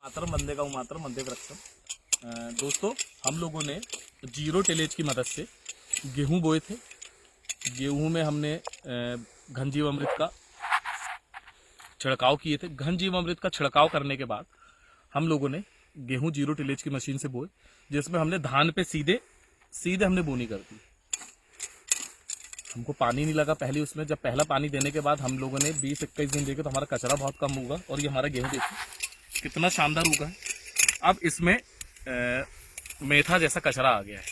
मातरम वंदे गौ मातरम वंदे वृक्षम। दोस्तों, हम लोगों ने जीरो टिलेज की मदद से गेहूं बोए थे। गेहूं में हमने घन जीवामृत का छिड़काव किए थे। घन जीवामृत का छिड़काव करने के बाद हम लोगों ने गेहूं जीरो टिलेज की मशीन से बोए, जिसमें हमने धान पे सीधे हमने बोनी कर दी। हमको पानी नहीं लगा पहले उसमें। जब पहला पानी देने के बाद हम लोगों ने 20-21 दिन देखे तो हमारा कचरा बहुत कम होगा और ये हमारा गेहूं देखिए कितना शानदार उगा है। अब इसमें मेथा जैसा कचरा आ गया है।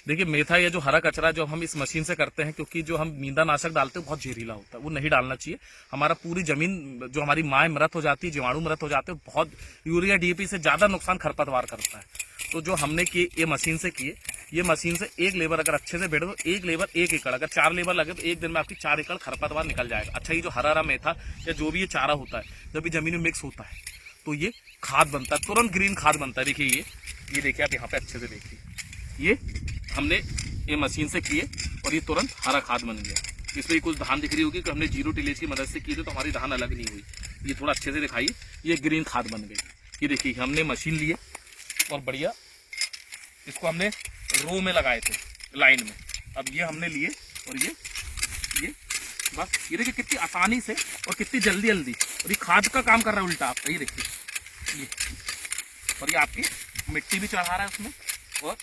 देखिए, मेथा या जो हरा कचरा जो हम इस मशीन से करते हैं, क्योंकि जो हम नींदा नाशक डालते हैं बहुत जहरीला होता है, वो नहीं डालना चाहिए। हमारा पूरी जमीन जो हमारी माएँ मृत हो जाती है, जीवाणु मृत हो जाते हैं, बहुत यूरिया डीएपी से ज्यादा नुकसान खरपतवार करता है। तो जो हमने किए ये मशीन से किए, ये मशीन से एक लेबर अगर अच्छे से बैठे तो एक लेबर 1 एकड़, अगर 4 लेबर लगे तो एक दिन में आपकी 4 एकड़ खरपतवार निकल जाएगा। अच्छा, ये जो हरा हरा मेथा या जो भी ये चारा होता है, जब ये जमीन में मिक्स होता है तो ये खाद बनता है, तुरंत ग्रीन खाद बनता है। देखिए ये देखिए आप यहाँ पे अच्छे से देखिए, ये हमने ये मशीन से किए और ये तुरंत हरा खाद बन गया। इसमें कुछ धान दिख रही होगी कि हमने जीरो टिलेज की मदद से की थी तो हमारी धान अलग नहीं हुई। ये थोड़ा अच्छे से दिखाइए, ये ग्रीन खाद बन गई। ये देखिए हमने मशीन लिए और बढ़िया इसको हमने रो में लगाए थे, लाइन में। अब ये हमने लिए और ये बस ये देखिए कितनी आसानी से और कितनी जल्दी और ये खाद का काम कर रहा है उल्टा। आप ये देखिए ये, और ये आपकी मिट्टी भी चढ़ा रहा है उसमें, और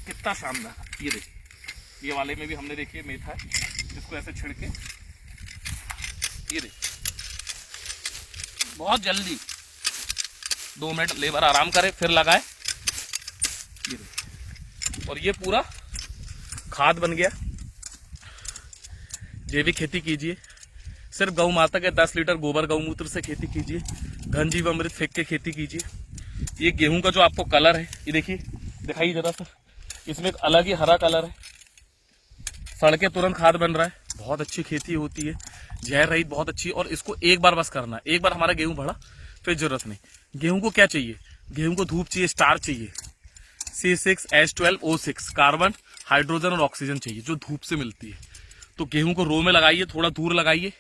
कितना शानदार। ये देखिए ये वाले में भी हमने देखिए मेथा है, इसको ऐसे छिड़के ये देखिए बहुत जल्दी 2 मिनट लेबर आराम करे फिर लगाए। ये देखिए, और ये पूरा खाद बन गया। जैविक खेती कीजिए, सिर्फ गौ माता के 10 लीटर गोबर गौमूत्र से खेती कीजिए, घन जीवामृत फेंक के खेती कीजिए। ये गेहूं का जो आपको कलर है, ये देखिए दिखाइए जरा सा, इसमें एक अलग ही हरा कलर है, सड़के तुरंत खाद बन रहा है। बहुत अच्छी खेती होती है, जहर रहित, बहुत अच्छी। और इसको एक बार बस करना है, एक बार हमारा गेहूं बढ़ा फिर जरूरत नहीं। गेहूं को क्या चाहिए? गेहूं को धूप चाहिए, स्टार्च चाहिए, C6H12O6 कार्बन, हाइड्रोजन और ऑक्सीजन चाहिए जो धूप से मिलती है। तो गेहूं को रो में लगाइए, थोड़ा दूर लगाइए।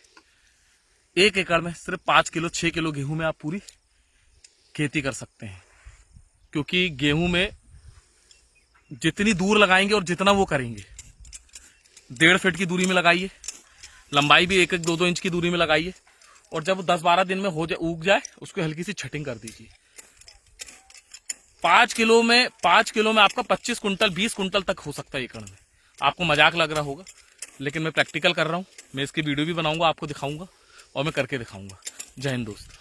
1 एकड़ में सिर्फ 5 किलो 6 किलो गेहूं में आप पूरी खेती कर सकते हैं। क्योंकि गेहूं में जितनी दूर लगाएंगे और जितना वो करेंगे, 1.5 फीट की दूरी में लगाइए, लंबाई भी 1-1 2-2 इंच की दूरी में लगाइए। और जब 10-12 दिन में उग जाए उसको हल्की सी छटिंग कर दीजिए। 5 किलो में आपका 25 कुंटल 20 कुंटल तक हो सकता है एकड़ में। आपको मजाक लग रहा होगा, लेकिन मैं प्रैक्टिकल कर रहा हूँ। मैं इसकी वीडियो भी बनाऊंगा, आपको दिखाऊंगा और मैं करके दिखाऊंगा। जय हिंद दोस्त।